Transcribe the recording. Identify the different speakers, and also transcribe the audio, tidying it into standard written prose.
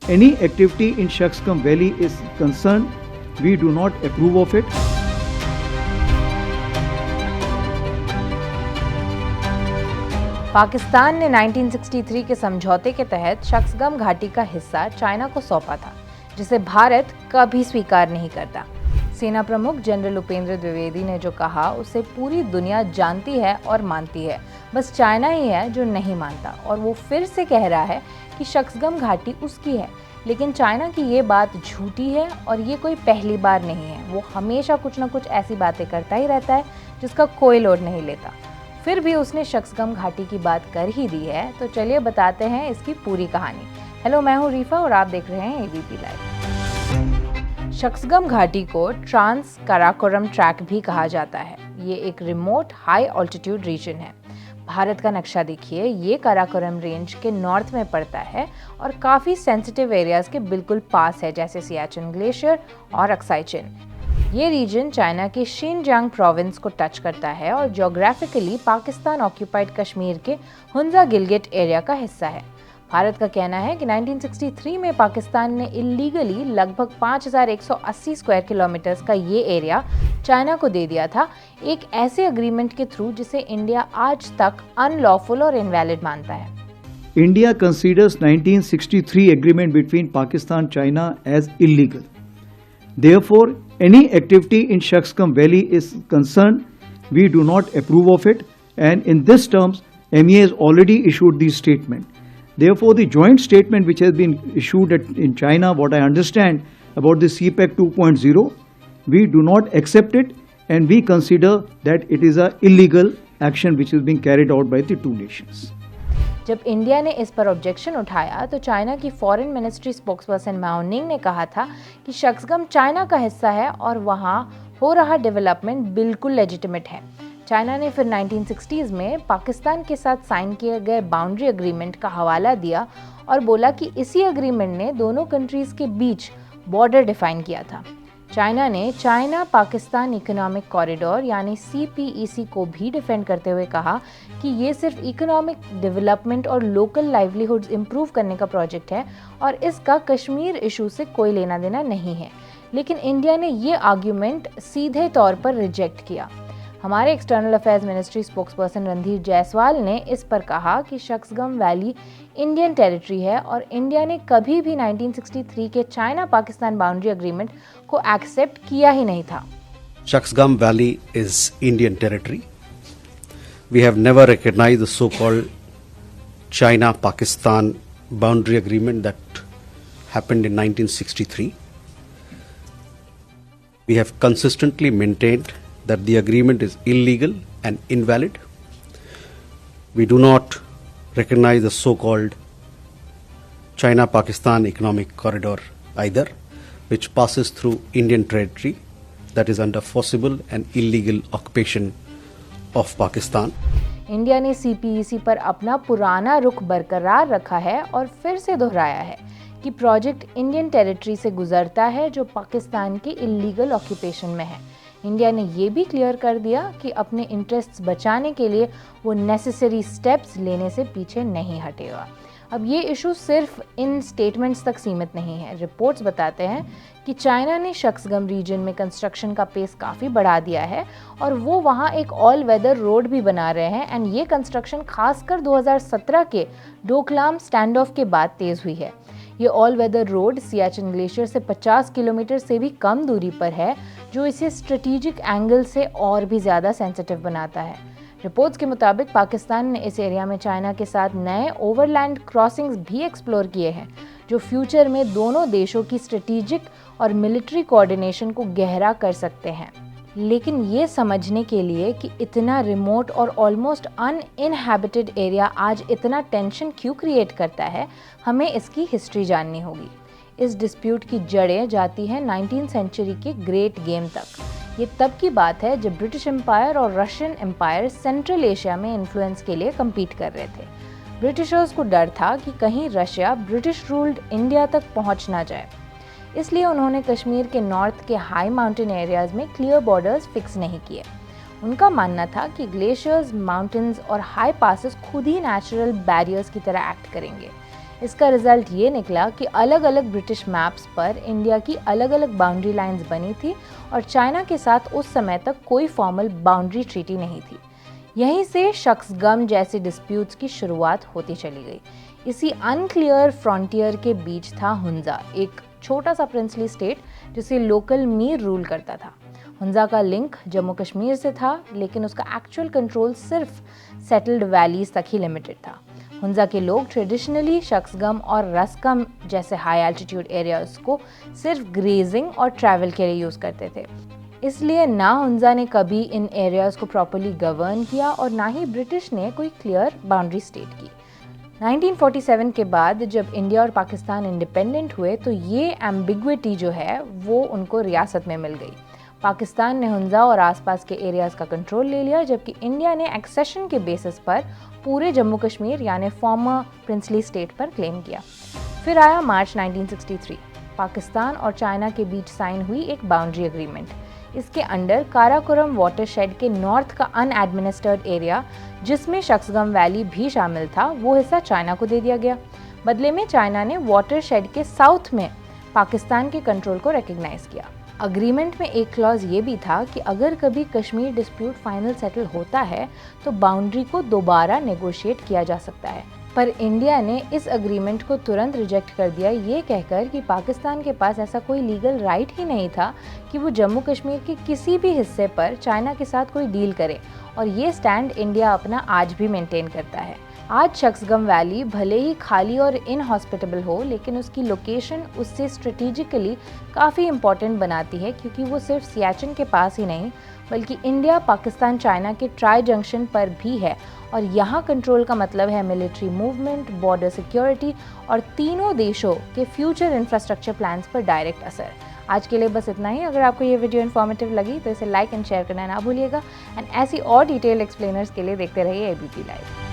Speaker 1: any activity in Shaksgam Valley is concerned, we do not approve of it.
Speaker 2: Pakistan ने 1963 के समझौते के तहत शक्सगम घाटी का हिस्सा चाइना को सौंपा था, जिसे भारत कभी स्वीकार नहीं करता। सेना प्रमुख जनरल उपेंद्र द्विवेदी ने जो कहा उसे पूरी दुनिया जानती है और मानती है, बस चाइना ही है जो नहीं मानता। और वो फिर से कह रहा है कि शक्सगम घाटी उसकी है, लेकिन चाइना की ये बात झूठी है और ये कोई पहली बार नहीं है। वो हमेशा कुछ ना कुछ ऐसी बातें करता ही रहता है जिसका कोई लोड नहीं लेता। फिर भी उसने शक्सगम घाटी की बात कर ही दी है, तो चलिए बताते हैं इसकी पूरी कहानी। हेलो, मैं हूँ रीफा और आप देख रहे हैं ABP लाइव। शक्सगम घाटी को ट्रांस काराकोरम ट्रैक भी कहा जाता है। ये एक रिमोट हाई ऑल्टीट्यूड रीजन है। भारत का नक्शा देखिए, ये काराकोरम रेंज के नॉर्थ में पड़ता है और काफ़ी सेंसिटिव एरियाज के बिल्कुल पास है, जैसे सियाचिन ग्लेशियर और अक्साई चिन। ये रीजन चाइना के शिनजियांग प्रोविंस को टच करता है और ज्योग्राफिकली पाकिस्तान ऑक्यूपाइड कश्मीर के हुंजा गिलगिट एरिया का हिस्सा है। भारत का कहना है कि 1963 में पाकिस्तान ने इलीगली लगभग 5180 स्क्वायर किलोमीटर्स का ये एरिया चाइना को दे दिया था, एक ऐसे अग्रीमेंट के थ्रू जिसे इंडिया आज तक अनलॉफुल और इनवैलिड मानता है।
Speaker 1: India considers 1963 agreement between Pakistan China as illegal. Therefore, any activity in Shaksgam Valley is concerned, we do not approve of it, and in this terms, MEA has already issued the statement. Therefore, the joint statement which has been issued in China, what I understand about the CPEC 2.0, we do not accept it, and we consider that it is an illegal action which is being carried out by the two nations.
Speaker 2: जब India ने इस पर objection उठाया तो China की foreign ministry spokesperson माओ निंग ने कहा था कि शक्सगम चाइना का हिस्सा है और वहाँ हो रहा डेवलपमेंट बिल्कुल लेजिटिमेट है। चाइना ने फिर 1960s में पाकिस्तान के साथ साइन किए गए बाउंड्री एग्रीमेंट का हवाला दिया और बोला कि इसी एग्रीमेंट ने दोनों कंट्रीज के बीच बॉर्डर डिफाइन किया था। चाइना ने चाइना पाकिस्तान इकोनॉमिक कॉरिडोर यानी CPEC को भी डिफेंड करते हुए कहा कि ये सिर्फ इकोनॉमिक डेवलपमेंट और लोकल लाइवलीहुड्स इंप्रूव करने का प्रोजेक्ट है और इसका कश्मीर इशू से कोई लेना देना नहीं है। लेकिन इंडिया ने ये आर्ग्यूमेंट सीधे तौर पर रिजेक्ट किया। हमारे external affairs ministry spokesperson Randhir Jaiswal ने इस पर कहा कि शक्सगम वैली इंडियन टेरिटरी है और इंडिया ने कभी भी 1963 के चाइना पाकिस्तान बाउंड्री एग्रीमेंट को एक्सेप्ट किया ही नहीं था।
Speaker 3: Shaksgam Valley is Indian territory. We have never recognized the so-called China-Pakistan boundary agreement that happened in 1963. We have consistently maintained that the agreement is illegal and invalid. We do not recognize the so-called China-Pakistan economic corridor either, which passes through Indian territory that is under forcible and illegal occupation of Pakistan.
Speaker 2: India ने CPEC पर अपना पुराना रुख बरकरार रखा है और फिर से दोहराया है कि प्रोजेक्ट इंडियन टेरिटरी से गुजरता है जो पाकिस्तान के इलीगल ऑक्यूपेशन में है। इंडिया ने ये भी क्लियर कर दिया कि अपने इंटरेस्ट्स बचाने के लिए वो नेसेसरी स्टेप्स लेने से पीछे नहीं हटेगा। अब ये इशू सिर्फ इन स्टेटमेंट्स तक सीमित नहीं है। रिपोर्ट्स बताते हैं कि चाइना ने शक्सगम रीजन में कंस्ट्रक्शन का पेस काफ़ी बढ़ा दिया है और वो वहाँ एक ऑल वेदर रोड भी बना रहे हैं एंड ये कंस्ट्रक्शन खासकर 2017 के डोकलाम स्टैंड ऑफ के बाद तेज़ हुई है। ये all weather road Siachen glacier से 50 किलोमीटर से भी कम दूरी पर है, जो इसे स्ट्रेटेजिक एंगल से और भी ज़्यादा सेंसिटिव बनाता है। रिपोर्ट्स के मुताबिक पाकिस्तान ने इस एरिया में चाइना के साथ नए ओवरलैंड क्रॉसिंग्स भी एक्सप्लोर किए हैं, जो फ्यूचर में दोनों देशों की स्ट्रेटेजिक और मिलिट्री कोऑर्डिनेशन को गहरा कर सकते हैं। लेकिन ये समझने के लिए कि इतना रिमोट और ऑलमोस्ट अनइनहैबिटेड एरिया आज इतना टेंशन क्यों क्रिएट करता है, हमें इसकी हिस्ट्री जाननी होगी। इस डिस्प्यूट की जड़ें जाती हैं 19th सेंचुरी के ग्रेट गेम तक। ये तब की बात है जब ब्रिटिश एम्पायर और रशियन एम्पायर सेंट्रल एशिया में इन्फ्लुएंस के लिए कम्पीट कर रहे थे। ब्रिटिशर्स को डर था कि कहीं रशिया ब्रिटिश रूल्ड इंडिया तक पहुंच ना जाए, इसलिए उन्होंने कश्मीर के नॉर्थ के हाई माउंटेन एरियाज में क्लियर बॉर्डर्स फिक्स नहीं किए। उनका मानना था कि ग्लेशियर्स, माउंटेन्स और हाई पासेस खुद ही नेचुरल बैरियर्स की तरह एक्ट करेंगे। इसका रिजल्ट ये निकला कि अलग अलग ब्रिटिश मैप्स पर इंडिया की अलग अलग बाउंड्री लाइंस बनी थी और चाइना के साथ उस समय तक कोई फॉर्मल बाउंड्री ट्रीटी नहीं थी। यहीं से शक्सगम जैसे डिस्प्यूट्स की शुरुआत होती चली गई। इसी अनक्लियर फ्रंटियर के बीच था हुंजा, एक छोटा सा प्रिंसली स्टेट जिसे लोकल मीर रूल करता था। हुंजा का लिंक जम्मू कश्मीर से था, लेकिन उसका एक्चुअल कंट्रोल सिर्फ सेटल्ड वैलीज तक ही लिमिटेड था। हुंजा के लोग ट्रेडिशनली शक्सगम और रसकम जैसे हाई एल्टीट्यूड एरियाज को सिर्फ ग्रेजिंग और ट्रैवल के लिए यूज़ करते थे। इसलिए ना हुंजा ने कभी इन एरियाज को प्रॉपर्ली गवर्न किया और ना ही ब्रिटिश ने कोई क्लियर बाउंड्री स्टेट की। 1947 के बाद जब इंडिया और पाकिस्तान इंडिपेंडेंट हुए तो ये एम्बिग्विटी जो है वो उनको रियासत में मिल गई। पाकिस्तान ने हुंजा और आसपास के एरियाज़ का कंट्रोल ले लिया, जबकि इंडिया ने एक्सेशन के बेसिस पर पूरे जम्मू कश्मीर यानी फॉर्मर प्रिंसली स्टेट पर क्लेम किया। फिर आया मार्च 1963। पाकिस्तान और चाइना के बीच साइन हुई एक बाउंड्री एग्रीमेंट। इसके अंडर काराकोरम वाटरशेड के नॉर्थ का अनएडमिनिस्टर्ड एरिया, जिसमें शक्सगम वैली भी शामिल था, वो हिस्सा चाइना को दे दिया गया। बदले में चाइना ने वाटरशेड के साउथ में पाकिस्तान के कंट्रोल को रिकग्नाइज किया। अग्रीमेंट में एक क्लॉज ये भी था कि अगर कभी कश्मीर डिस्प्यूट फाइनल सेटल होता है तो बाउंड्री को दोबारा नेगोशिएट किया जा सकता है। पर इंडिया ने इस अग्रीमेंट को तुरंत रिजेक्ट कर दिया, ये कहकर कि पाकिस्तान के पास ऐसा कोई लीगल राइट ही नहीं था कि वो जम्मू कश्मीर के किसी भी हिस्से पर चाइना के साथ कोई डील करे, और ये स्टैंड इंडिया अपना आज भी मेंटेन करता है। आज शक्सगम वैली भले ही खाली और इनहॉस्पिटेबल हो, लेकिन उसकी लोकेशन उससे स्ट्रेटेजिकली काफ़ी इम्पॉर्टेंट बनाती है, क्योंकि वो सिर्फ सियाचिन के पास ही नहीं बल्कि इंडिया, पाकिस्तान, चाइना के ट्राई जंक्शन पर भी है। और यहाँ कंट्रोल का मतलब है मिलिट्री मूवमेंट, बॉर्डर सिक्योरिटी और तीनों देशों के फ्यूचर इंफ्रास्ट्रक्चर प्लान्स पर डायरेक्ट असर। आज के लिए बस इतना ही। अगर आपको ये वीडियो इन्फॉर्मेटिव लगी तो इसे लाइक एंड शेयर करना ना भूलिएगा। एंड ऐसी और डिटेल एक्सप्लेनर्स के लिए देखते रहिए ABP लाइव।